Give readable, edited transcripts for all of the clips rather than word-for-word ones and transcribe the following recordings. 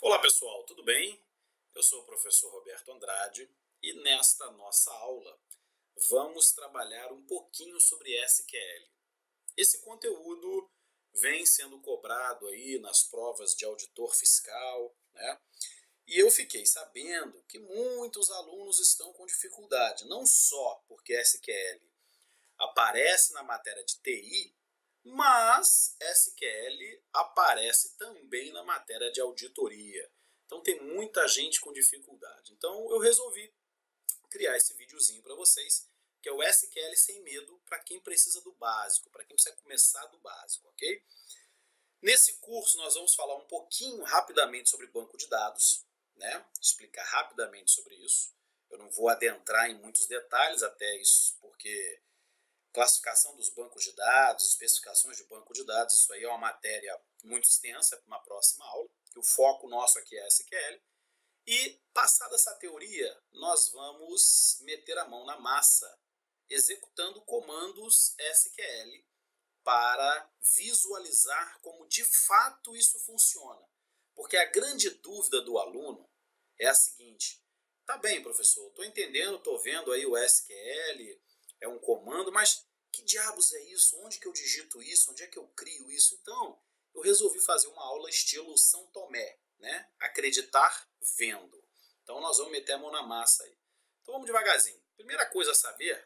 Olá pessoal, tudo bem? Eu sou o professor Roberto Andrade e nesta nossa aula vamos trabalhar um pouquinho sobre SQL. Esse conteúdo vem sendo cobrado aí nas provas de auditor fiscal, né? E eu fiquei sabendo que muitos alunos estão com dificuldade, não só porque SQL aparece na matéria de TI, mas SQL aparece também na matéria de auditoria. Então tem muita gente com dificuldade. Então eu resolvi criar esse videozinho para vocês, que é o SQL sem medo para quem precisa do básico, para quem precisa começar do básico, ok? Nesse curso nós vamos falar um pouquinho rapidamente sobre banco de dados, né? Explicar rapidamente sobre isso. Eu não vou adentrar em muitos detalhes até isso, porque classificação dos bancos de dados, especificações de banco de dados, isso aí é uma matéria muito extensa para uma próxima aula, que o foco nosso aqui é SQL. E, passada essa teoria, nós vamos meter a mão na massa, executando comandos SQL para visualizar como de fato isso funciona. Porque a grande dúvida do aluno é a seguinte: tá bem, professor, estou entendendo, estou vendo aí o SQL, é um comando, mas que diabos é isso? Onde que eu digito isso? Onde é que eu crio isso? Então, eu resolvi fazer uma aula estilo São Tomé, né? Acreditar vendo. Então, nós vamos meter a mão na massa aí. Então, vamos devagarzinho. Primeira coisa a saber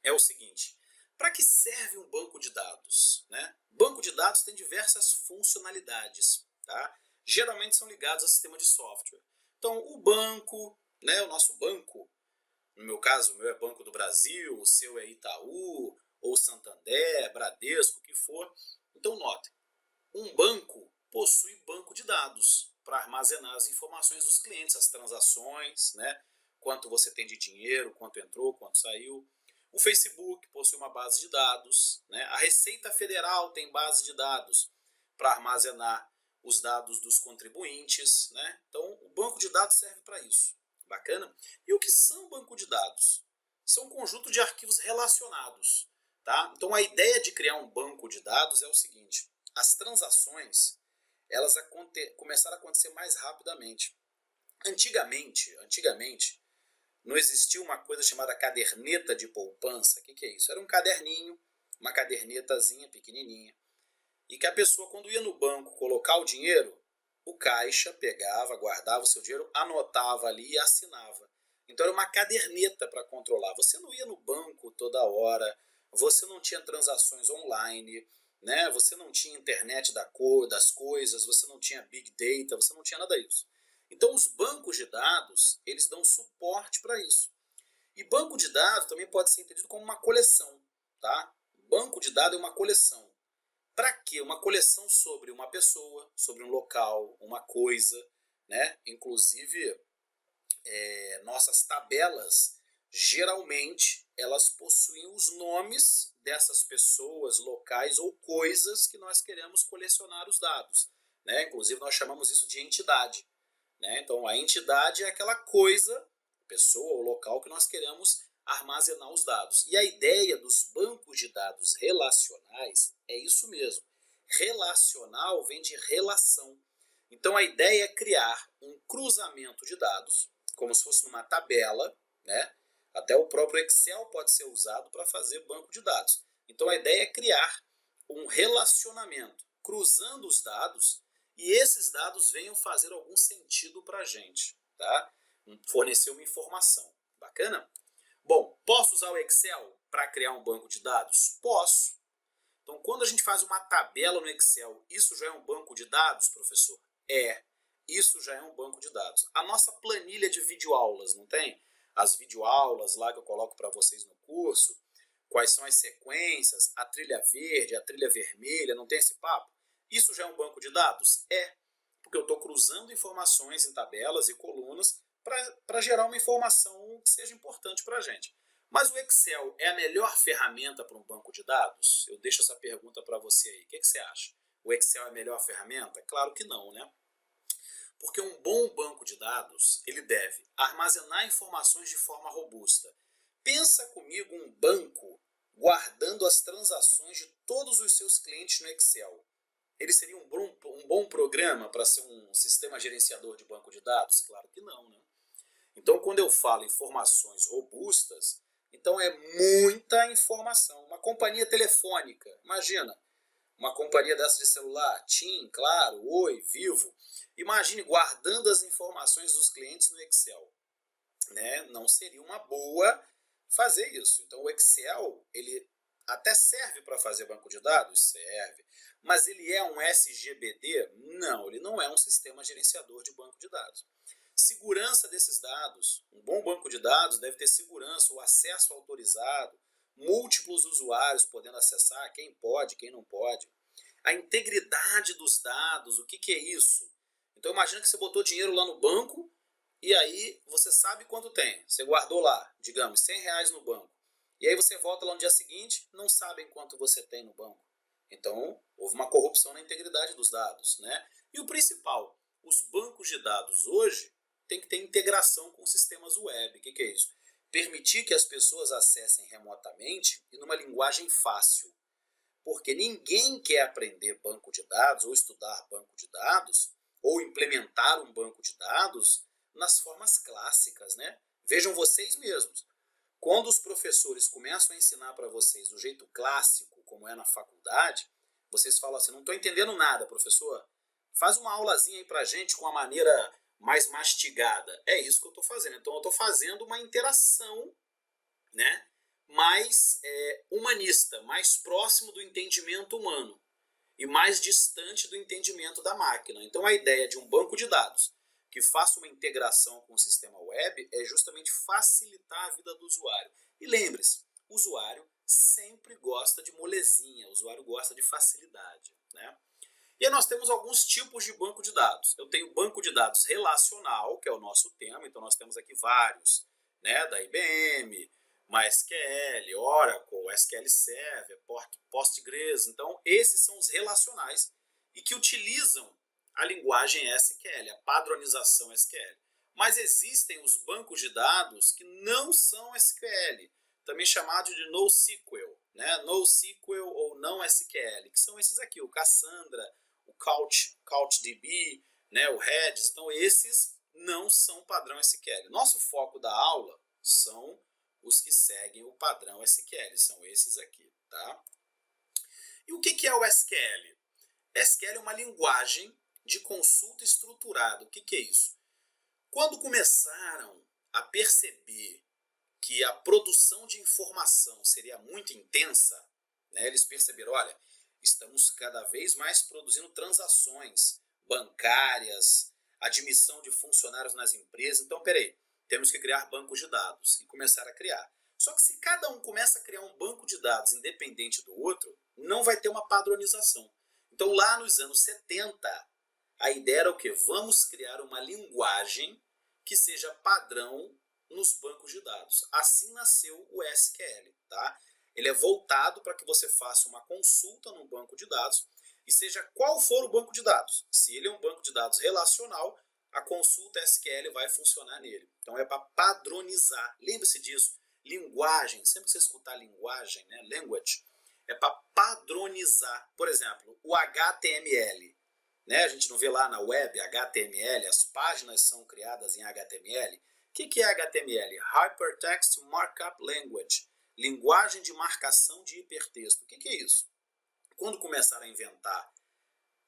é o seguinte: para que serve um banco de dados? Né? Banco de dados tem diversas funcionalidades, tá? Geralmente são ligados ao sistema de software. Então, o banco, né, o nosso banco, no meu caso, o meu é Banco do Brasil, o seu é Itaú, ou Santander, Bradesco, o que for. Então, note, um banco possui banco de dados para armazenar as informações dos clientes, as transações, né? Quanto você tem de dinheiro, quanto entrou, quanto saiu. O Facebook possui uma base de dados, né? A Receita Federal tem base de dados para armazenar os dados dos contribuintes, né? Então, o banco de dados serve para isso. Bacana? E o que são banco de dados? São um conjunto de arquivos relacionados, tá? Então, a ideia de criar um banco de dados é o seguinte: as transações elas começaram a acontecer mais rapidamente. Antigamente, não existia uma coisa chamada caderneta de poupança. O que é isso? Era um caderninho, uma cadernetazinha pequenininha, e que a pessoa, quando ia no banco colocar o dinheiro, o caixa pegava, guardava o seu dinheiro, anotava ali e assinava. Então era uma caderneta para controlar. Você não ia no banco toda hora, você não tinha transações online, né? Você não tinha internet das coisas, você não tinha big data, você não tinha nada disso. Então os bancos de dados, eles dão suporte para isso. E banco de dados também pode ser entendido como uma coleção, tá? Banco de dados é uma coleção. Para quê? Uma coleção sobre uma pessoa, sobre um local, uma coisa, né? Inclusive, nossas tabelas, geralmente, elas possuem os nomes dessas pessoas, locais ou coisas que nós queremos colecionar os dados, né? Inclusive, nós chamamos isso de entidade, né? Então, a entidade é aquela coisa, pessoa ou local que nós queremos armazenar os dados. E a ideia dos bancos de dados relacionais é isso mesmo. Relacional vem de relação. Então, a ideia é criar um cruzamento de dados, como se fosse numa tabela, né? Até o próprio Excel pode ser usado para fazer banco de dados. Então, a ideia é criar um relacionamento, cruzando os dados, e esses dados venham fazer algum sentido para a gente, tá? Fornecer uma informação. Bacana? Bom, posso usar o Excel para criar um banco de dados? Posso. Então, quando a gente faz uma tabela no Excel, isso já é um banco de dados, professor? É. Isso já é um banco de dados. A nossa planilha de videoaulas, não tem? As videoaulas lá que eu coloco para vocês no curso, quais são as sequências, a trilha verde, a trilha vermelha, não tem esse papo? Isso já é um banco de dados? É. Porque eu estou cruzando informações em tabelas e colunas para gerar uma informação que seja importante para a gente. Mas o Excel é a melhor ferramenta para um banco de dados? Eu deixo essa pergunta para você aí. O que você acha? O Excel é a melhor ferramenta? Claro que não, né? Porque um bom banco de dados, ele deve armazenar informações de forma robusta. Pensa comigo um banco guardando as transações de todos os seus clientes no Excel. Ele seria um bom programa para ser um sistema gerenciador de banco de dados? Claro que não, né? Então, quando eu falo informações robustas, então é muita informação. Uma companhia telefônica, imagina, uma companhia dessa de celular, TIM, Claro, Oi, Vivo, imagine guardando as informações dos clientes no Excel, né? Não seria uma boa fazer isso. Então, o Excel, ele até serve para fazer banco de dados? Serve. Mas ele é um SGBD? Não, ele não é um sistema gerenciador de banco de dados. Segurança desses dados. Um bom banco de dados deve ter segurança, o acesso autorizado, múltiplos usuários podendo acessar, quem pode, quem não pode. A integridade dos dados, o que é isso? Então imagina que você botou dinheiro lá no banco e aí você sabe quanto tem. Você guardou lá, digamos, R$ 100 no banco. E aí você volta lá no dia seguinte, não sabem quanto você tem no banco. Então, houve uma corrupção na integridade dos dados, né? E o principal, os bancos de dados hoje têm que ter integração com sistemas web. O que é isso? Permitir que as pessoas acessem remotamente e numa linguagem fácil. Porque ninguém quer aprender banco de dados ou estudar banco de dados ou implementar um banco de dados nas formas clássicas, né? Vejam vocês mesmos. Quando os professores começam a ensinar para vocês do jeito clássico, como é na faculdade, vocês falam assim, não estou entendendo nada, professor. Faz uma aulazinha aí para a gente com a maneira mais mastigada. É isso que eu estou fazendo. Então eu estou fazendo uma interação, né, mais humanista, mais próximo do entendimento humano e mais distante do entendimento da máquina. Então a ideia de um banco de dados que faça uma integração com o sistema web é justamente facilitar a vida do usuário. E lembre-se, o usuário sempre gosta de molezinha, o usuário gosta de facilidade, né? E aí nós temos alguns tipos de banco de dados. Eu tenho banco de dados relacional, que é o nosso tema, então nós temos aqui vários, né, da IBM, MySQL, Oracle, SQL Server, Postgres. Então esses são os relacionais e que utilizam a linguagem SQL, a padronização SQL. Mas existem os bancos de dados que não são SQL, também chamado de NoSQL, né? NoSQL ou não SQL, que são esses aqui, o Cassandra, o CouchDB, né? O Redis. Então esses não são padrão SQL. Nosso foco da aula são os que seguem o padrão SQL, são esses aqui, tá? E o que é o SQL? SQL é uma linguagem de consulta estruturada. O que é isso? Quando começaram a perceber que a produção de informação seria muito intensa, né, eles perceberam, olha, estamos cada vez mais produzindo transações bancárias, admissão de funcionários nas empresas, então peraí, temos que criar bancos de dados, e começaram a criar. Só que se cada um começa a criar um banco de dados independente do outro, não vai ter uma padronização. Então lá nos anos 70, a ideia era o quê? Vamos criar uma linguagem que seja padrão nos bancos de dados. Assim nasceu o SQL, tá? Ele é voltado para que você faça uma consulta no banco de dados e seja qual for o banco de dados. Se ele é um banco de dados relacional, a consulta SQL vai funcionar nele. Então é para padronizar. Lembre-se disso. Linguagem, sempre que você escutar linguagem, né, language, é para padronizar. Por exemplo, o HTML. Né? A gente não vê lá na web HTML, as páginas são criadas em HTML. O que é HTML? Hypertext Markup Language, linguagem de marcação de hipertexto. O que é isso? Quando começaram a inventar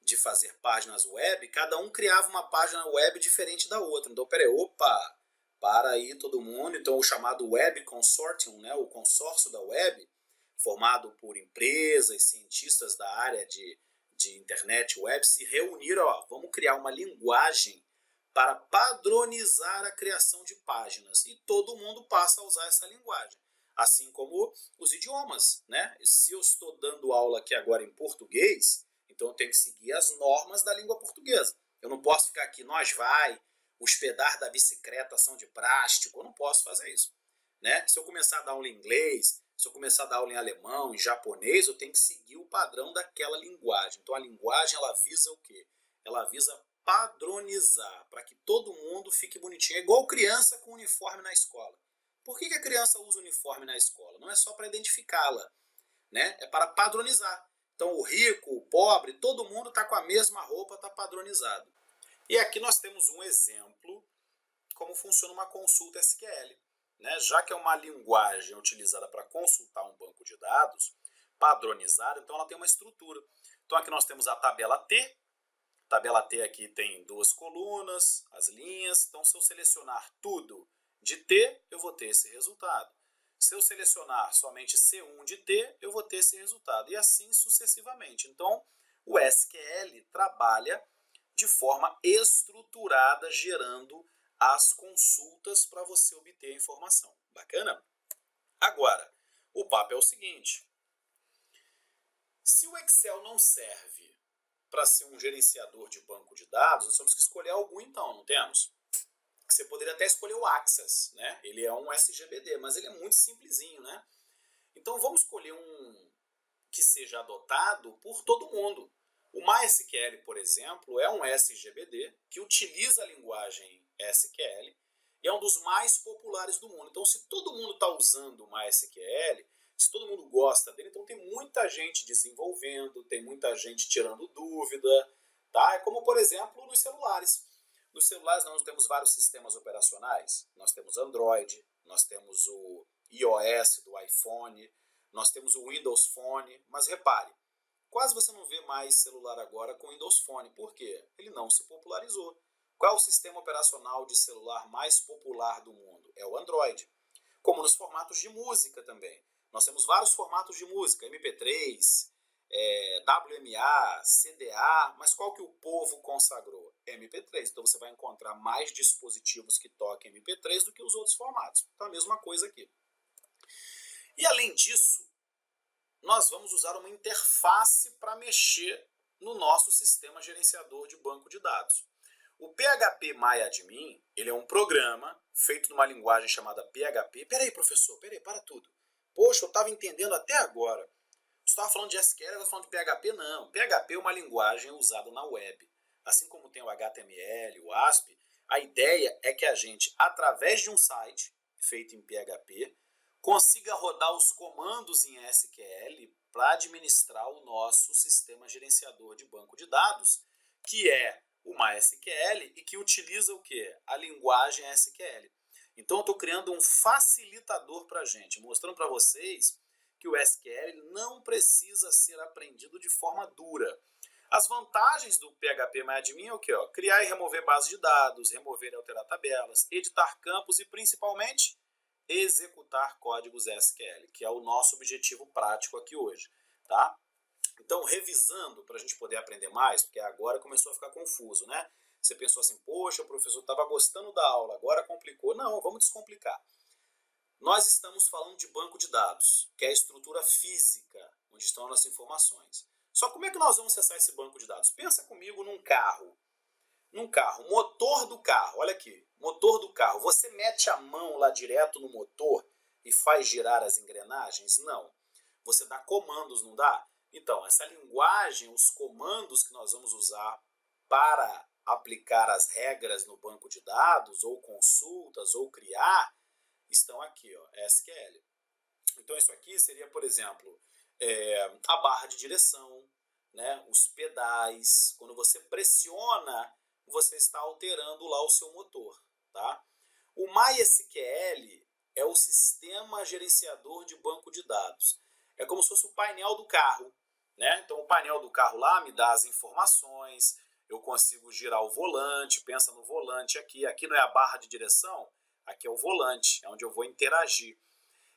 de fazer páginas web, cada um criava uma página web diferente da outra. Então, peraí, opa, para aí todo mundo. Então, o chamado Web Consortium, né? O consórcio da web, formado por empresas, cientistas da área de internet web, se reuniram, ó, vamos criar uma linguagem para padronizar a criação de páginas. E todo mundo passa a usar essa linguagem. Assim como os idiomas, né? Se eu estou dando aula aqui agora em português, então eu tenho que seguir as normas da língua portuguesa. Eu não posso ficar aqui, nós vai, os pedais da bicicleta são de plástico, eu não posso fazer isso. Né? Se eu começar a dar aula em inglês, se eu começar a dar aula em alemão, em japonês, eu tenho que seguir o padrão daquela linguagem. Então a linguagem, ela visa o quê? Ela visa padronizar, para que todo mundo fique bonitinho. É igual criança com uniforme na escola. Por que a criança usa uniforme na escola? Não é só para identificá-la, né? É para padronizar. Então o rico, o pobre, todo mundo está com a mesma roupa, está padronizado. E aqui nós temos um exemplo como funciona uma consulta SQL. Né? Já que é uma linguagem utilizada para consultar um banco de dados padronizado, então ela tem uma estrutura. Então aqui nós temos a tabela T. A tabela T aqui tem duas colunas, as linhas. Então se eu selecionar tudo de T, eu vou ter esse resultado. Se eu selecionar somente C1 de T, eu vou ter esse resultado. E assim sucessivamente. Então o SQL trabalha de forma estruturada, gerando as consultas para você obter a informação. Bacana? Agora, o papo é o seguinte. Se o Excel não serve para ser um gerenciador de banco de dados, nós temos que escolher algum então, não temos? Você poderia até escolher o Access, né? Ele é um SGBD, mas ele é muito simplesinho, né? Então vamos escolher um que seja adotado por todo mundo. O MySQL, por exemplo, é um SGBD que utiliza a linguagem SQL e é um dos mais populares do mundo. Então, se todo mundo está usando o MySQL, se todo mundo gosta dele, então tem muita gente desenvolvendo, tem muita gente tirando dúvida, tá? É como, por exemplo, nos celulares. Nos celulares nós temos vários sistemas operacionais. Nós temos Android, nós temos o iOS do iPhone, nós temos o Windows Phone, mas repare, quase você não vê mais celular agora com Windows Phone. Por quê? Ele não se popularizou. Qual é o sistema operacional de celular mais popular do mundo? É o Android. Como nos formatos de música também. Nós temos vários formatos de música, MP3, WMA, CDA, mas qual que o povo consagrou? MP3. Então você vai encontrar mais dispositivos que toquem MP3 do que os outros formatos. Então a mesma coisa aqui. E além disso, nós vamos usar uma interface para mexer no nosso sistema gerenciador de banco de dados. O PHP-MyAdmin, ele é um programa feito numa linguagem chamada PHP. Peraí, professor, peraí, para tudo. Poxa, eu estava entendendo até agora. Você estava falando de SQL, eu estava falando de PHP? Não. PHP é uma linguagem usada na web. Assim como tem o HTML, o ASP, a ideia é que a gente, através de um site feito em PHP, consiga rodar os comandos em SQL para administrar o nosso sistema gerenciador de banco de dados, que é o MySQL e que utiliza o quê? A linguagem SQL. Então eu estou criando um facilitador para a gente, mostrando para vocês que o SQL não precisa ser aprendido de forma dura. As vantagens do PHP-MyAdmin é o quê? Criar e remover bases de dados, remover e alterar tabelas, editar campos e principalmente executar códigos SQL, que é o nosso objetivo prático aqui hoje, tá? Então, revisando para a gente poder aprender mais, porque agora começou a ficar confuso, né? Você pensou assim, poxa, o professor estava gostando da aula, agora complicou. Não, vamos descomplicar. Nós estamos falando de banco de dados, que é a estrutura física, onde estão as informações. Só como é que nós vamos acessar esse banco de dados? Pensa comigo num carro. Motor do carro, olha aqui, motor do carro. Você mete a mão lá direto no motor e faz girar as engrenagens? Não. Você dá comandos, não dá? Então, essa linguagem, os comandos que nós vamos usar para aplicar as regras no banco de dados, ou consultas, ou criar, estão aqui, ó, SQL. Então, isso aqui seria, por exemplo, a barra de direção, né, os pedais. Quando você pressiona, você está alterando lá o seu motor, tá? O MySQL é o sistema gerenciador de banco de dados. É como se fosse o painel do carro, né? Então o painel do carro lá me dá as informações, eu consigo girar o volante, pensa no volante aqui. Aqui não é a barra de direção, aqui é o volante, é onde eu vou interagir.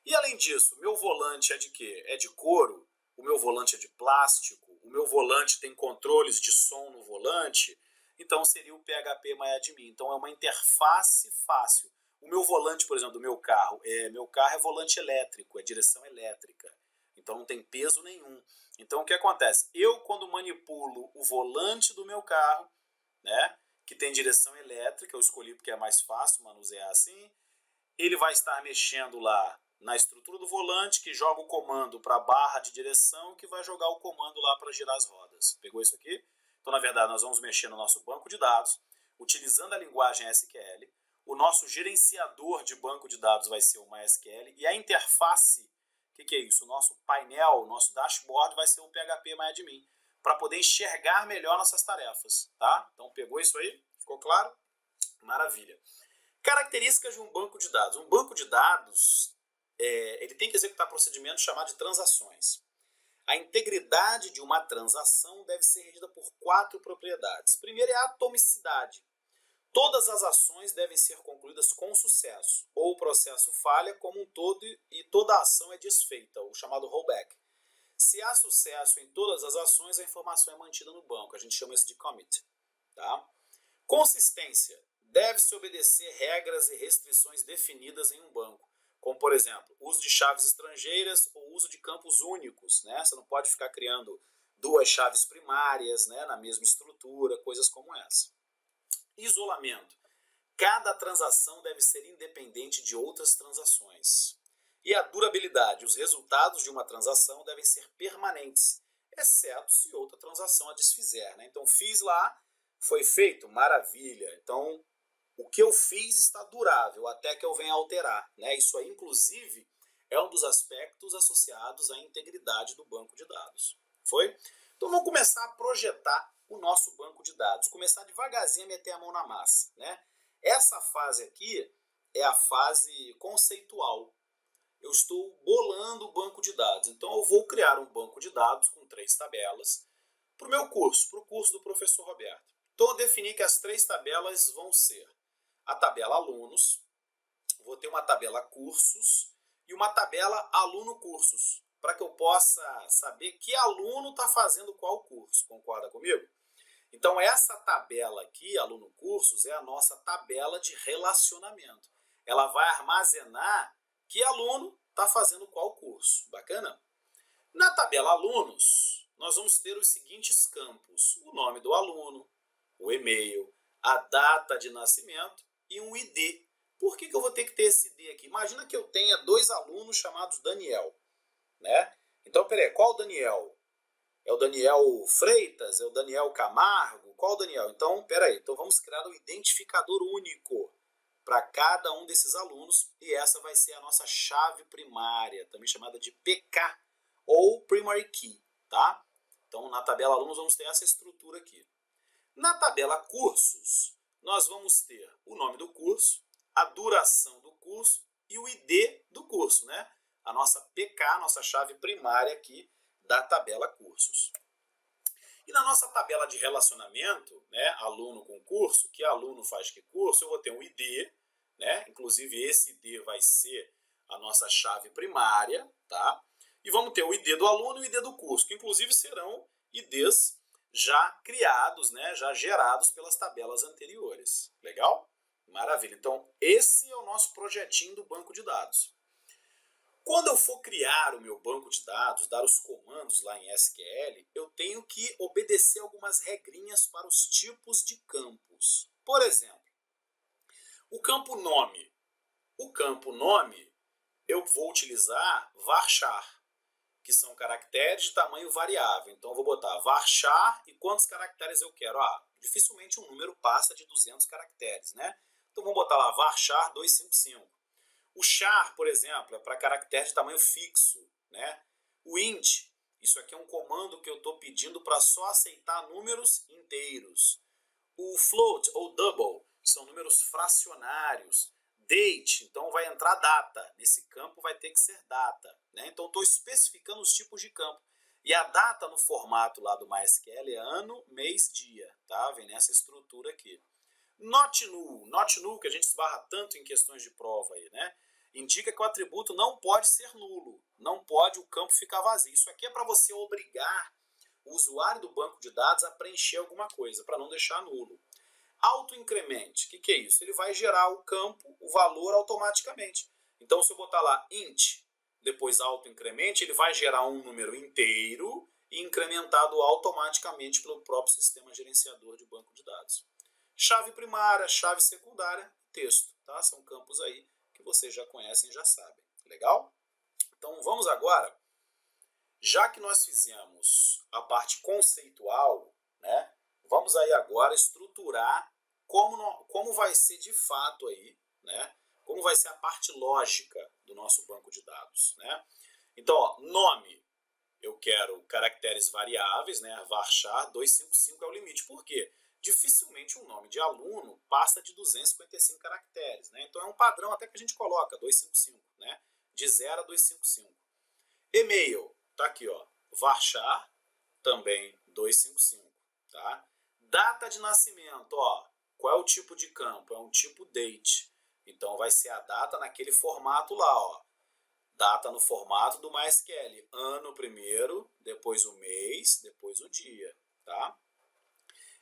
E além disso, meu volante é de quê? É de couro, o meu volante é de plástico, o meu volante tem controles de som no volante. Então seria o PHP-MyAdmin. Então é uma interface fácil. O meu volante, por exemplo, do meu carro é volante elétrico, é direção elétrica. Então não tem peso nenhum. Então o que acontece? Eu, quando manipulo o volante do meu carro, né, que tem direção elétrica, eu escolhi porque é mais fácil manusear assim, ele vai estar mexendo lá na estrutura do volante, que joga o comando para a barra de direção, que vai jogar o comando lá para girar as rodas. Pegou isso aqui? Então, na verdade, nós vamos mexer no nosso banco de dados, utilizando a linguagem SQL. O nosso gerenciador de banco de dados vai ser o MySQL. E a interface O que é isso? O nosso painel, o nosso dashboard vai ser o PHP MyAdmin, para poder enxergar melhor nossas tarefas, tá? Então pegou isso aí? Ficou claro? Maravilha. Características de um banco de dados. Um banco de dados, ele tem que executar procedimentos chamados de transações. A integridade de uma transação deve ser regida por 4 propriedades. Primeiro é a atomicidade. Todas as ações devem ser concluídas com sucesso, ou o processo falha como um todo e toda a ação é desfeita, o chamado rollback. Se há sucesso em todas as ações, a informação é mantida no banco. A gente chama isso de commit. Tá? Consistência. Deve-se obedecer regras e restrições definidas em um banco, como, por exemplo, uso de chaves estrangeiras ou uso de campos únicos. Né? Você não pode ficar criando 2 chaves primárias, né, na mesma estrutura, coisas como essa. Isolamento. Cada transação deve ser independente de outras transações. E a durabilidade. Os resultados de uma transação devem ser permanentes, exceto se outra transação a desfizer. Né? Então, fiz lá, foi feito, maravilha. Então, o que eu fiz está durável até que eu venha alterar. Né? Isso aí, inclusive, é um dos aspectos associados à integridade do banco de dados. Foi? Então, vamos começar a projetar o nosso banco de dados. Começar devagarzinho a meter a mão na massa. Né? Essa fase aqui é a fase conceitual. Eu estou bolando o banco de dados. Então, eu vou criar um banco de dados com 3 tabelas para o meu curso, para o curso do professor Roberto. Então, eu defini que as 3 tabelas vão ser a tabela alunos, vou ter uma tabela cursos e uma tabela aluno cursos, para que eu possa saber que aluno está fazendo qual curso. Concorda comigo? Então, essa tabela aqui, aluno cursos, é a nossa tabela de relacionamento. Ela vai armazenar que aluno está fazendo qual curso. Bacana? Na tabela alunos, nós vamos ter os seguintes campos: o nome do aluno, o e-mail, a data de nascimento e um ID. Por que eu vou ter que ter esse ID aqui? Imagina que eu tenha 2 alunos chamados Daniel. Né? Então, peraí, qual Daniel? É o Daniel Freitas? É o Daniel Camargo? Qual o Daniel? Então, peraí, então vamos criar um identificador único para cada um desses alunos e essa vai ser a nossa chave primária, também chamada de PK ou Primary Key. Tá? Então, na tabela alunos vamos ter essa estrutura aqui. Na tabela cursos, nós vamos ter o nome do curso, a duração do curso e o ID do curso, né? A nossa PK, nossa chave primária aqui da tabela cursos. E na nossa tabela de relacionamento, né, aluno com curso, que aluno faz que curso, eu vou ter um ID, né? Inclusive esse ID vai ser a nossa chave primária, tá? E vamos ter o ID do aluno e o ID do curso, que inclusive serão IDs já criados, né, já gerados pelas tabelas anteriores. Legal? Maravilha. Então, esse é o nosso projetinho do banco de dados. Quando eu for criar o meu banco de dados, dar os comandos lá em SQL, eu tenho que obedecer algumas regrinhas para os tipos de campos. Por exemplo, o campo nome. O campo nome eu vou utilizar varchar, que são caracteres de tamanho variável. Então eu vou botar varchar e quantos caracteres eu quero. Dificilmente um número passa de 200 caracteres, né? Então vamos botar lá varchar 255. O char, por exemplo, é para caractere de tamanho fixo, né? O int, isso aqui é um comando que eu estou pedindo para só aceitar números inteiros. O float ou double são números fracionários. Date, então vai entrar data. Nesse campo vai ter que ser data. Né? Então estou especificando os tipos de campo. E a data no formato lá do MySQL é ano, mês, dia. Tá? Vem nessa estrutura aqui. Not null, que a gente esbarra tanto em questões de prova aí, né? Indica que o atributo não pode ser nulo, não pode o campo ficar vazio. Isso aqui é para você obrigar o usuário do banco de dados a preencher alguma coisa, para não deixar nulo. Autoincremente, o que é isso? Ele vai gerar o campo, o valor automaticamente. Então, se eu botar lá int, depois autoincremente, ele vai gerar um número inteiro e incrementado automaticamente pelo próprio sistema gerenciador de banco de dados. Chave primária, chave secundária, texto. Tá? São campos aí que vocês já conhecem e já sabem. Legal? Então vamos agora, já que nós fizemos a parte conceitual, né, vamos aí agora estruturar como vai ser de fato aí, né, como vai ser a parte lógica do nosso banco de dados. Né? Então, ó, nome, eu quero caracteres variáveis, né? Varchar 255 é o limite. Por quê? Dificilmente um nome de aluno passa de 255 caracteres, né? Então é um padrão até que a gente coloca, 255, né? De 0 a 255. E-mail, tá aqui, ó, varchar, também 255, tá? Data de nascimento, ó, qual é o tipo de campo? É um tipo date. Então vai ser a data naquele formato lá, ó. Data no formato do MySQL. Ano primeiro, depois o mês, depois o dia, tá?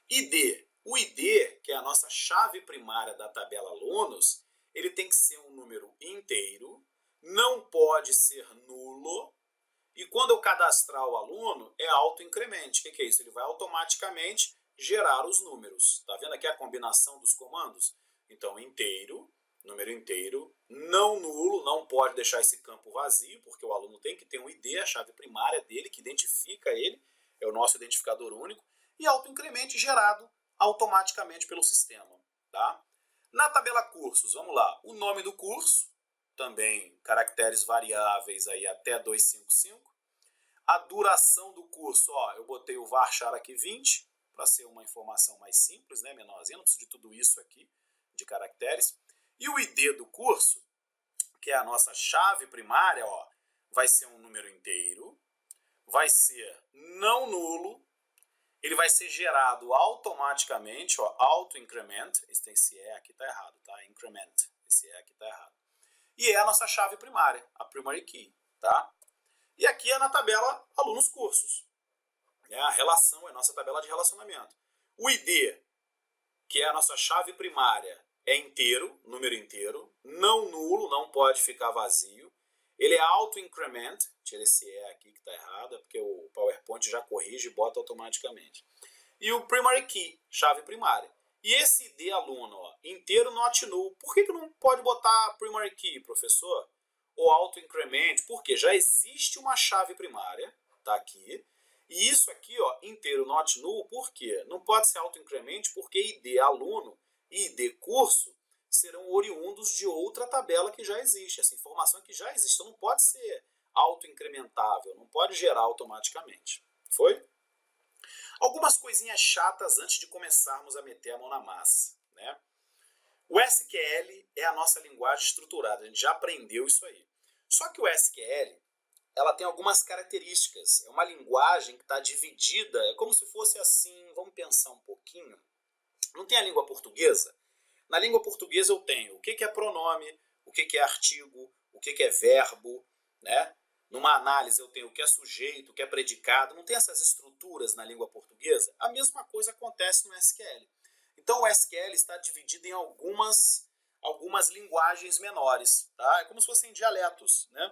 ID. O ID, que é a nossa chave primária da tabela alunos, ele tem que ser um número inteiro, não pode ser nulo, e quando eu cadastrar o aluno, é autoincremente. O que é isso? Ele vai automaticamente gerar os números. Tá vendo aqui a combinação dos comandos? Então, inteiro, número inteiro, não nulo, não pode deixar esse campo vazio, porque o aluno tem que ter um ID, a chave primária dele, que identifica ele, é o nosso identificador único, e autoincremente gerado automaticamente pelo sistema. Tá? Na tabela cursos, vamos lá, o nome do curso, também caracteres variáveis aí até 255. A duração do curso, ó, eu botei o varchar aqui 20, para ser uma informação mais simples, né, menorzinha, não preciso de tudo isso aqui, de caracteres. E o ID do curso, que é a nossa chave primária, ó, vai ser um número inteiro, vai ser não nulo, ele vai ser gerado automaticamente, ó, auto-increment, esse E aqui tá errado, tá? Increment, esse E aqui tá errado. E é a nossa chave primária, a primary key, tá? E aqui é na tabela alunos cursos. É a relação, é a nossa tabela de relacionamento. O ID, que é a nossa chave primária, é inteiro, número inteiro, não nulo, não pode ficar vazio. Ele é auto-increment, tira esse E aqui que está errado, é porque o PowerPoint já corrige e bota automaticamente. E o primary key, chave primária. E esse ID aluno, ó, inteiro not null. Por que não pode botar primary key, professor? Ou auto-increment? Porque já existe uma chave primária, tá aqui. E isso aqui, ó, inteiro not null, por quê? Não pode ser auto-increment porque ID aluno e ID curso serão oriundos de outra tabela que já existe. Essa informação que já existe. Então não pode ser auto-incrementável, não pode gerar automaticamente. Foi? Algumas coisinhas chatas antes de começarmos a meter a mão na massa, né? O SQL é a nossa linguagem estruturada, a gente já aprendeu isso aí. Só que o SQL, ela tem algumas características. É uma linguagem que está dividida, é como se fosse assim, vamos pensar um pouquinho. Não tem a língua portuguesa? Na língua portuguesa eu tenho o que é pronome, o que é artigo, o que é verbo, né? Numa análise eu tenho o que é sujeito, o que é predicado. Não tem essas estruturas na língua portuguesa? A mesma coisa acontece no SQL. Então o SQL está dividido em algumas linguagens menores, tá? É como se fossem dialetos, né?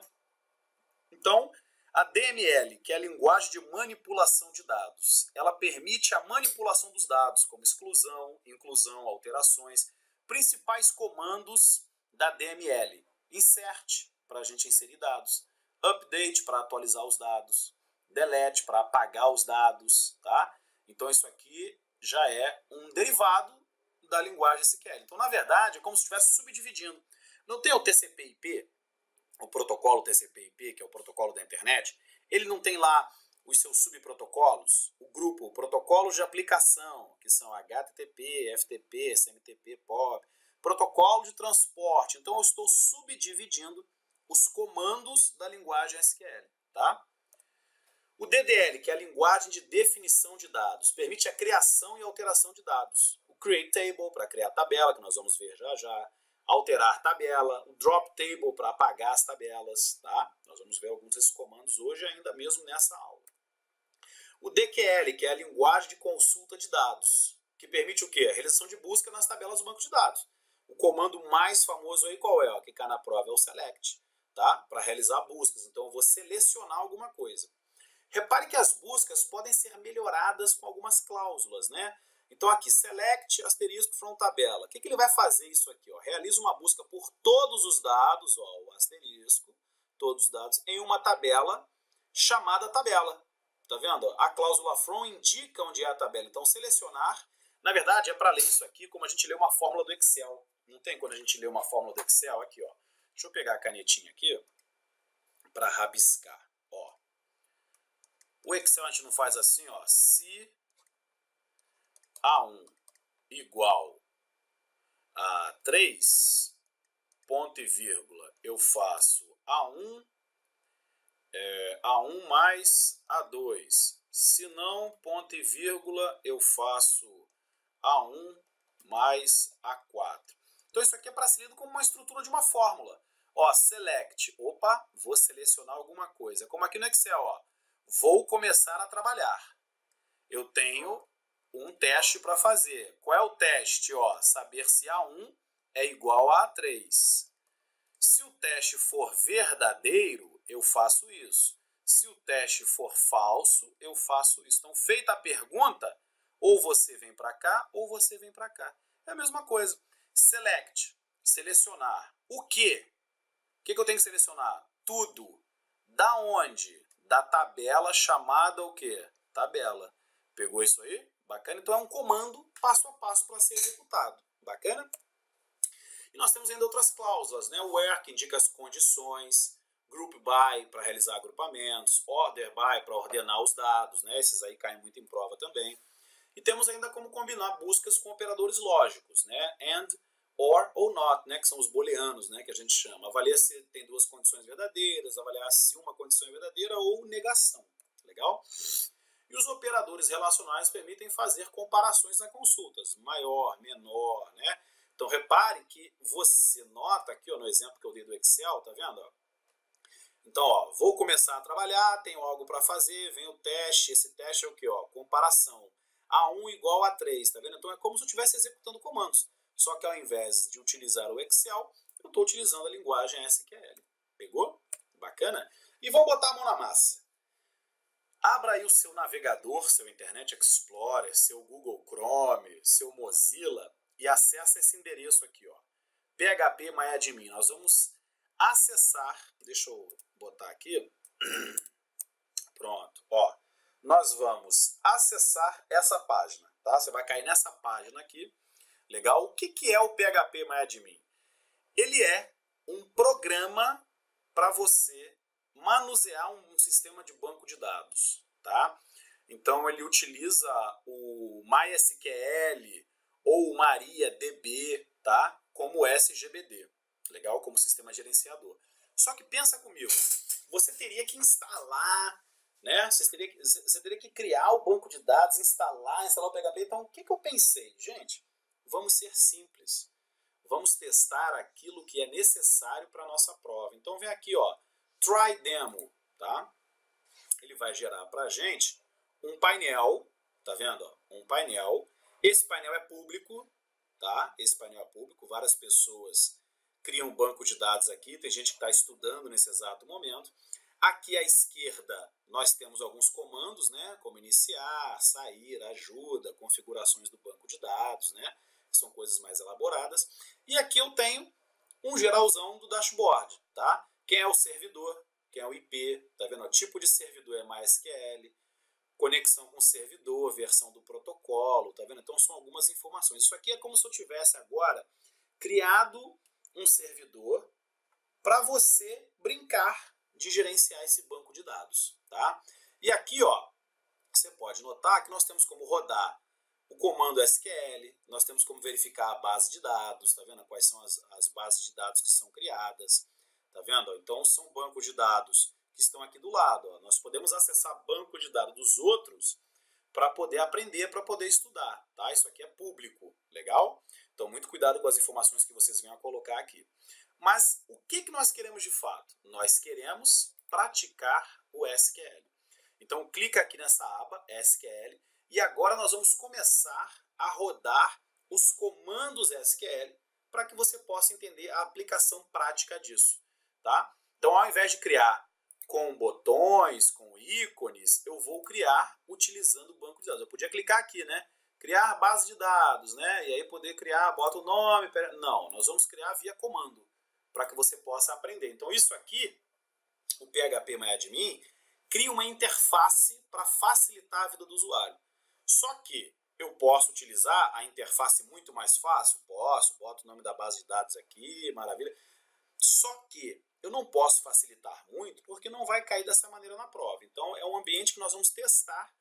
Então, a DML, que é a linguagem de manipulação de dados, ela permite a manipulação dos dados, como exclusão, inclusão, alterações. Principais comandos da DML: insert, para a gente inserir dados, update, para atualizar os dados, delete, para apagar os dados, tá? Então isso aqui já é um derivado da linguagem SQL. Então, na verdade, é como se estivesse subdividindo. Não tem o TCP/IP, o protocolo TCP/IP, que é o protocolo da internet, ele não tem lá os seus subprotocolos, o grupo, protocolos de aplicação, que são HTTP, FTP, SMTP, POP, protocolo de transporte. Então eu estou subdividindo os comandos da linguagem SQL, tá? O DDL, que é a linguagem de definição de dados, permite a criação e alteração de dados. O create table, para criar tabela, que nós vamos ver já já. Alterar tabela, o drop table para apagar as tabelas, tá? Nós vamos ver alguns desses comandos hoje ainda mesmo nessa aula. O DQL, que é a linguagem de consulta de dados, que permite o quê? A realização de busca nas tabelas do banco de dados. O comando mais famoso aí qual é? Ó, que cai na prova é o select, tá? Para realizar buscas. Então eu vou selecionar alguma coisa. Repare que as buscas podem ser melhoradas com algumas cláusulas, né? Então aqui, select asterisco from tabela. O que ele vai fazer isso aqui? Ó? Realiza uma busca por todos os dados, ó, o asterisco, todos os dados, em uma tabela chamada tabela. Tá vendo? A cláusula from indica onde é a tabela. Então selecionar, na verdade, é para ler isso aqui como a gente lê uma fórmula do Excel. Não tem quando a gente lê uma fórmula do Excel? Aqui, ó. Deixa eu pegar a canetinha aqui, para rabiscar. Ó, o Excel a gente não faz assim, ó, se A1 igual a 3, ponto e vírgula, eu faço A1, A1 mais A2. Se não, ponto e vírgula, eu faço A1 mais A4. Então isso aqui é para ser lido como uma estrutura de uma fórmula. Ó, select, opa, vou selecionar alguma coisa. Como aqui no Excel, ó, vou começar a trabalhar. Eu tenho um teste para fazer. Qual é o teste? Ó, saber se A1 é igual a A3. Se o teste for verdadeiro, eu faço isso. Se o teste for falso, eu faço isso. Então, feita a pergunta, ou você vem para cá, ou você vem para cá. É a mesma coisa. Select, selecionar. O quê? O que eu tenho que selecionar? Tudo. Da onde? Da tabela chamada o quê? Tabela. Pegou isso aí? Bacana? Então, é um comando passo a passo para ser executado. Bacana? E nós temos ainda outras cláusulas, né? Where, que indica as condições, group by, para realizar agrupamentos, order by, para ordenar os dados, né? Esses aí caem muito em prova também. E temos ainda como combinar buscas com operadores lógicos, né? And, or ou not, né? Que são os booleanos, né? Que a gente chama. Avaliar se tem duas condições verdadeiras, avaliar se uma condição é verdadeira ou negação. Legal? E os operadores relacionais permitem fazer comparações nas consultas, maior, menor, né? Então repare que você nota aqui, ó, no exemplo que eu dei do Excel, tá vendo? Então, ó, vou começar a trabalhar, tenho algo para fazer, vem o teste, esse teste é o que? Ó, comparação. A1 igual a 3, tá vendo? Então é como se eu estivesse executando comandos. Só que ao invés de utilizar o Excel, eu estou utilizando a linguagem SQL. Pegou? Bacana? E vamos botar a mão na massa. Abra aí o seu navegador, seu Internet Explorer, seu Google Chrome, seu Mozilla e acessa esse endereço aqui, ó, phpMyAdmin. Nós vamos acessar, deixa eu botar aqui, pronto, ó, nós vamos acessar essa página, tá? Você vai cair nessa página aqui, legal? O que é o phpMyAdmin? Ele é um programa para você manusear um sistema de banco de dados, tá? Então ele utiliza o MySQL ou o MariaDB, tá? Como SGBD, legal? Como sistema gerenciador. Só que pensa comigo, você teria que instalar, né? Você teria que criar o banco de dados, instalar o PHP. Então o que eu pensei? Gente, vamos ser simples. Vamos testar aquilo que é necessário para a nossa prova. Então vem aqui, ó, try demo, tá? Ele vai gerar para a gente um painel, tá vendo? Ó? Um painel. Esse painel é público, tá? Esse painel é público. Várias pessoas criam um banco de dados aqui. Tem gente que está estudando nesse exato momento. Aqui à esquerda nós temos alguns comandos, né? Como iniciar, sair, ajuda, configurações do banco de dados, né? Que são coisas mais elaboradas. E aqui eu tenho um geralzão do dashboard, tá? Quem é o servidor, quem é o IP, tá vendo? O tipo de servidor é MySQL, conexão com o servidor, versão do protocolo, tá vendo? Então são algumas informações. Isso aqui é como se eu tivesse agora criado um servidor para você brincar de gerenciar esse banco de dados, tá? E aqui, ó, você pode notar que nós temos como rodar o comando SQL, nós temos como verificar a base de dados, tá vendo? Quais são as bases de dados que são criadas, tá vendo? Então são bancos de dados que estão aqui do lado, ó. Nós podemos acessar banco de dados dos outros para poder aprender, para poder estudar, tá? Isso aqui é público, legal? Então muito cuidado com as informações que vocês venham a colocar aqui. Mas o que nós queremos de fato? Nós queremos praticar o SQL. Então clica aqui nessa aba SQL e agora nós vamos começar a rodar os comandos SQL para que você possa entender a aplicação prática disso, tá? Então ao invés de criar com botões, com ícones, eu vou criar utilizando o banco de dados. Eu podia clicar aqui, né? Criar base de dados, né? E aí poder criar, bota o nome. Não, nós vamos criar via comando para que você possa aprender. Então isso aqui, o phpMyAdmin, cria uma interface para facilitar a vida do usuário. Só que eu posso utilizar a interface muito mais fácil? Posso, boto o nome da base de dados aqui, maravilha. Só que eu não posso facilitar muito porque não vai cair dessa maneira na prova. Então é um ambiente que nós vamos testar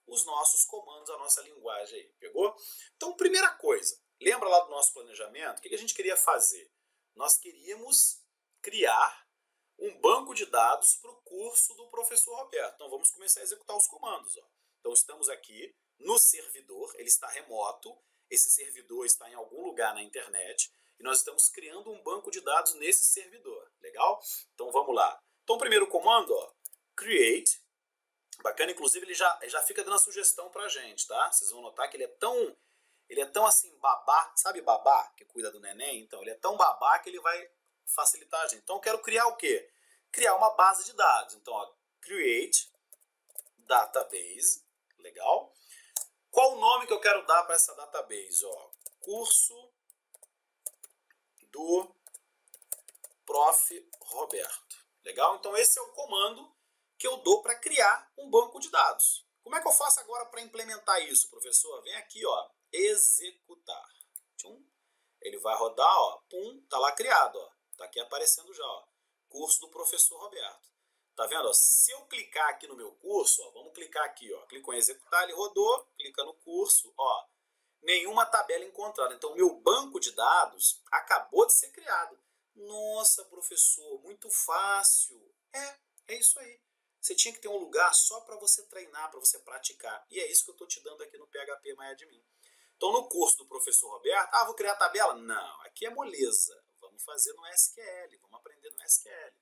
os nossos comandos, a nossa linguagem aí, pegou? Então, primeira coisa, lembra lá do nosso planejamento? O que a gente queria fazer? Nós queríamos criar um banco de dados para o curso do professor Roberto. Então, vamos começar a executar os comandos. Ó. Então, estamos aqui no servidor, ele está remoto, esse servidor está em algum lugar na internet, e nós estamos criando um banco de dados nesse servidor, legal? Então, vamos lá. Então, o primeiro comando, ó, create. Bacana, inclusive ele já fica dando a sugestão pra gente, tá? Vocês vão notar que ele é tão assim babá, sabe babá que cuida do neném? Então, ele é tão babá que ele vai facilitar a gente. Então, eu quero criar o quê? Criar uma base de dados. Então, ó, create database, legal? Qual o nome que eu quero dar para essa database? Ó, curso do Prof. Roberto, legal? Então, esse é o comando que eu dou para criar um banco de dados. Como é que eu faço agora para implementar isso, professor? Vem aqui, ó, executar. Tchum. Ele vai rodar, ó, pum, tá lá criado, ó. Tá aqui aparecendo já, ó, curso do professor Roberto. Tá vendo? Ó? Se eu clicar aqui no meu curso, ó, vamos clicar aqui, ó, clicou em executar, ele rodou, clica no curso, ó, nenhuma tabela encontrada. Então, meu banco de dados acabou de ser criado. Nossa, professor, muito fácil. É isso aí. Você tinha que ter um lugar só para você treinar, para você praticar. E é isso que eu estou te dando aqui no PHP MyAdmin. Então, no curso do professor Roberto, vou criar tabela? Não, aqui é moleza. Vamos fazer no SQL, vamos aprender no SQL.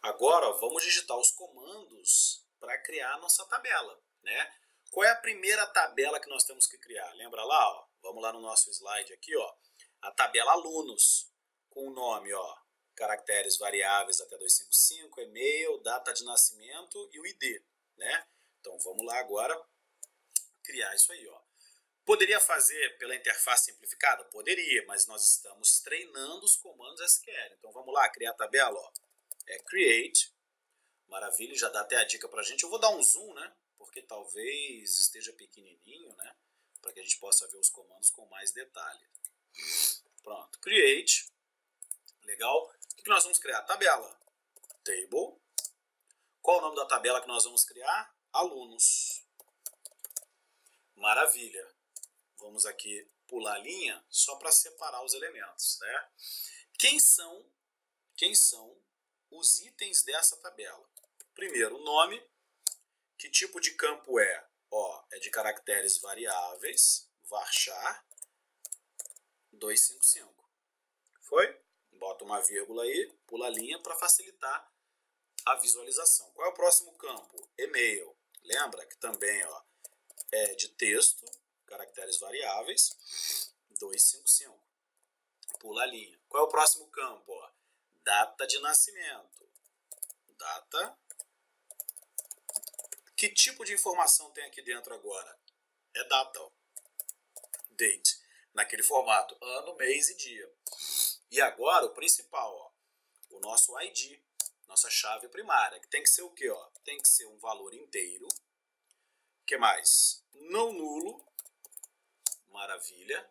Agora, ó, vamos digitar os comandos para criar a nossa tabela, né? Qual é a primeira tabela que nós temos que criar? Lembra lá, ó? Vamos lá no nosso slide aqui, ó. A tabela alunos, com o nome, ó, caracteres variáveis até 255, e-mail, data de nascimento e o ID, né? Então vamos lá agora criar isso aí, ó. Poderia fazer pela interface simplificada? Poderia, mas nós estamos treinando os comandos SQL. Então vamos lá, criar a tabela, ó. Create, maravilha, já dá até a dica pra gente. Eu vou dar um zoom, né? Porque talvez esteja pequenininho, né? Para que a gente possa ver os comandos com mais detalhe. Pronto, create. Legal. O que nós vamos criar? Tabela. Table. Qual o nome da tabela que nós vamos criar? Alunos. Maravilha. Vamos aqui pular a linha só para separar os elementos, né? Quem são os itens dessa tabela? Primeiro, o nome. Que tipo de campo é? Ó, é de caracteres variáveis, varchar 255. Foi? Bota uma vírgula aí, pula a linha para facilitar a visualização. Qual é o próximo campo? E-mail. Lembra que também, ó, é de texto, caracteres variáveis, 255. Pula a linha. Qual é o próximo campo? Ó? Data de nascimento. Data. Que tipo de informação tem aqui dentro agora? É data, ó. Date. Naquele formato, ano, mês e dia. E agora o principal, ó, o nosso ID, nossa chave primária, que tem que ser o quê? Ó? Tem que ser um valor inteiro. O que mais? Não nulo. Maravilha.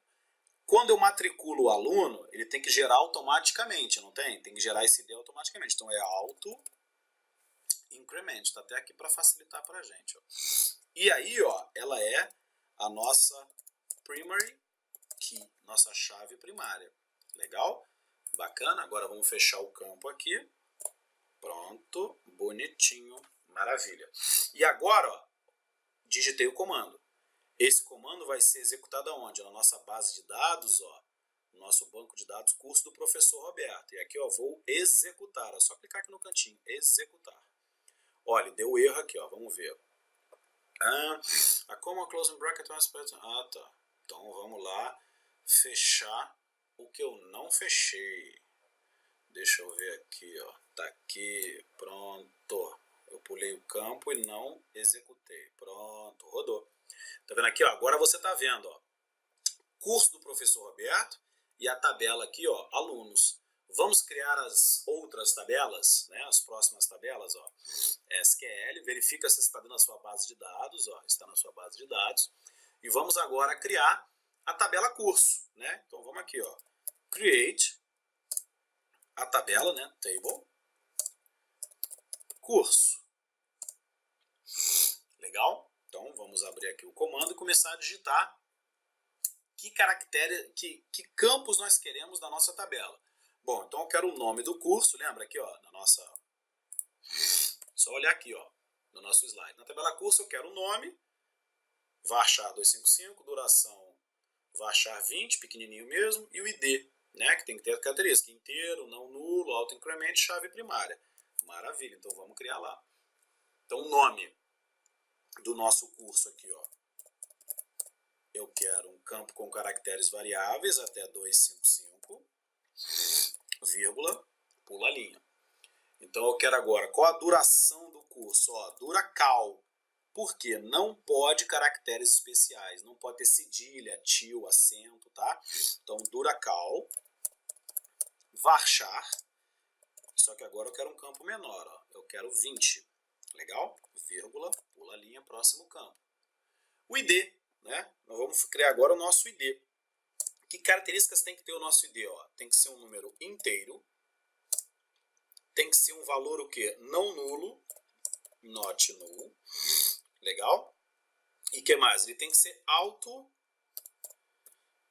Quando eu matriculo o aluno, ele tem que gerar automaticamente, não tem? Tem que gerar esse ID automaticamente. Então é auto increment. Está até aqui para facilitar para a gente. Ó. E aí, ó, ela é a nossa primary key, nossa chave primária. Legal? Bacana. Agora vamos fechar o campo aqui. Pronto. Bonitinho. Maravilha. E agora, ó, digitei o comando. Esse comando vai ser executado aonde? Na nossa base de dados, ó, no nosso banco de dados, curso do professor Roberto. E aqui, ó, vou executar. É só clicar aqui no cantinho, executar. Olha, deu erro aqui, ó, vamos ver. A comma closing bracket. Tá. Então vamos lá fechar o que eu não fechei. Deixa eu ver aqui, ó. Tá aqui, pronto. Eu pulei o campo e não executei. Pronto, rodou. Tá vendo aqui, ó? Agora você tá vendo, ó. Curso do professor Roberto e a tabela aqui, ó, alunos. Vamos criar as outras tabelas, né? As próximas tabelas, ó. SQL, verifica se está na sua base de dados, ó. Está na sua base de dados. E vamos agora criar a tabela curso, né? Então vamos aqui, ó. Create a tabela, né? Table, curso. Legal? Então vamos abrir aqui o comando e começar a digitar que caractere, que campos nós queremos da nossa tabela. Bom, então eu quero o nome do curso, lembra aqui, ó, na nossa... Só olhar aqui, ó, no nosso slide. Na tabela curso eu quero o nome, varchar 255, duração varchar 20, pequenininho mesmo, e o ID, né, que tem que ter a característica, inteiro, não nulo, auto-incremento, chave primária. Maravilha, então vamos criar lá. Então o nome do nosso curso aqui, ó, eu quero um campo com caracteres variáveis até 255, vírgula, pula a linha. Então eu quero agora, qual a duração do curso? Ó, duracal. Por quê? Não pode caracteres especiais, não pode ter cedilha, tio, acento, tá? Então duracal, varchar, só que agora eu quero um campo menor, ó, eu quero 20, legal? Vírgula, pula a linha, próximo campo. O ID, né? Nós vamos criar agora o nosso ID. Que características tem que ter o nosso ID? Ó? Tem que ser um número inteiro, tem que ser um valor o quê? Não nulo, not null, legal? E que mais? Ele tem que ser auto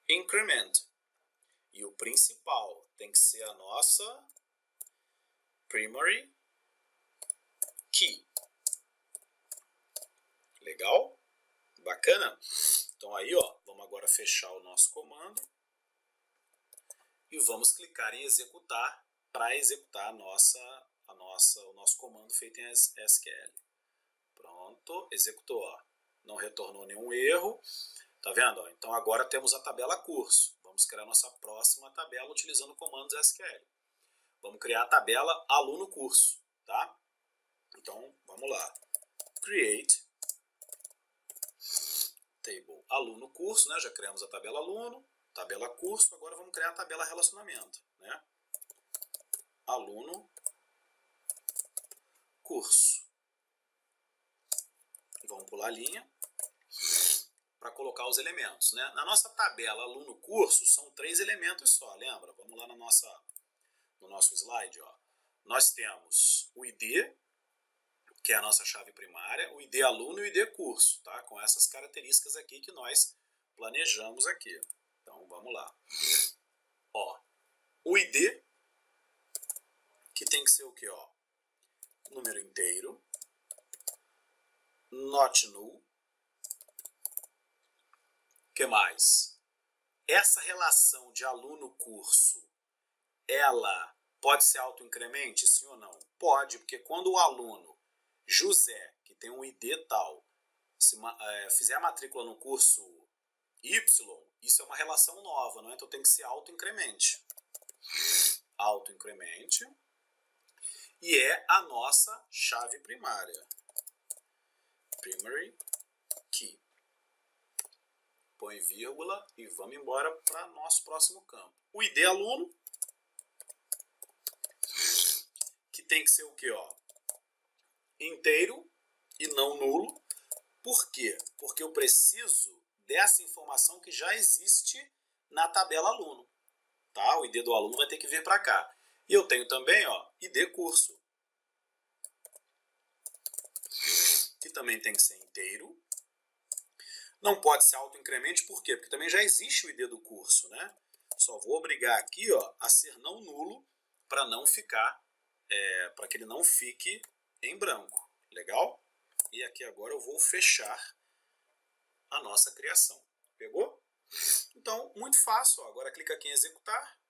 increment. E o principal tem que ser a nossa primary key. Legal? Bacana? Então aí, ó, vamos agora fechar o nosso comando e vamos clicar em executar para executar o nosso comando feito em SQL. Pronto, executou, ó. Não retornou nenhum erro. Tá vendo? Ó? Então agora temos a tabela curso. Vamos criar nossa próxima tabela utilizando comandos SQL. Vamos criar a tabela aluno curso, tá? Então vamos lá. Create table aluno curso, né? Já criamos a tabela aluno, tabela curso, agora vamos criar a tabela relacionamento, né? Aluno curso. Vamos pular a linha para colocar os elementos, né? Na nossa tabela aluno curso são 3 elementos só, lembra? Vamos lá no nosso slide, ó. Nós temos o ID, que é a nossa chave primária, o ID aluno e o ID curso, tá? Com essas características aqui que nós planejamos aqui. Então vamos lá. Ó, o ID, que tem que ser o que, ó? Número inteiro, not null. O que mais? Essa relação de aluno-curso, ela pode ser autoincremente, sim ou não? Pode, porque quando o aluno José, que tem um ID tal, fizer a matrícula no curso Y, isso é uma relação nova, não é? Então tem que ser autoincremente. Autoincremente. E é a nossa chave primária. Primary key. Põe vírgula e vamos embora para nosso próximo campo. O ID aluno, que tem que ser o que, ó? Inteiro e não nulo. Por quê? Porque eu preciso dessa informação que já existe na tabela aluno. Tá? O ID do aluno vai ter que vir para cá. E eu tenho também, ó, ID curso, que também tem que ser inteiro. Não pode ser autoincremente, por quê? Porque também já existe o ID do curso, né? Só vou obrigar aqui, ó, a ser não nulo para não ficar, para que ele não fique em branco. Legal? E aqui agora eu vou fechar a nossa criação. Pegou? Então, muito fácil. Ó. Agora clica aqui em executar.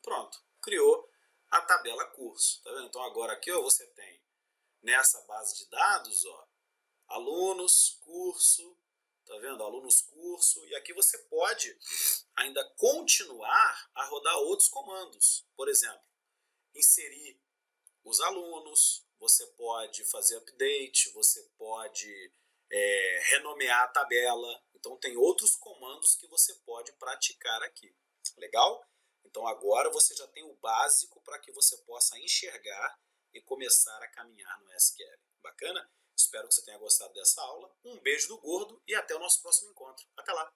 Pronto. Criou a tabela curso. Tá vendo? Então agora aqui, ó, você tem nessa base de dados, ó, alunos, curso, tá vendo? Alunos, curso. E aqui você pode ainda continuar a rodar outros comandos. Por exemplo, inserir os alunos, você pode fazer update, você pode renomear a tabela. Então tem outros comandos que você pode praticar aqui. Legal? Então agora você já tem o básico para que você possa enxergar e começar a caminhar no SQL. Bacana? Espero que você tenha gostado dessa aula. Um beijo do gordo e até o nosso próximo encontro. Até lá!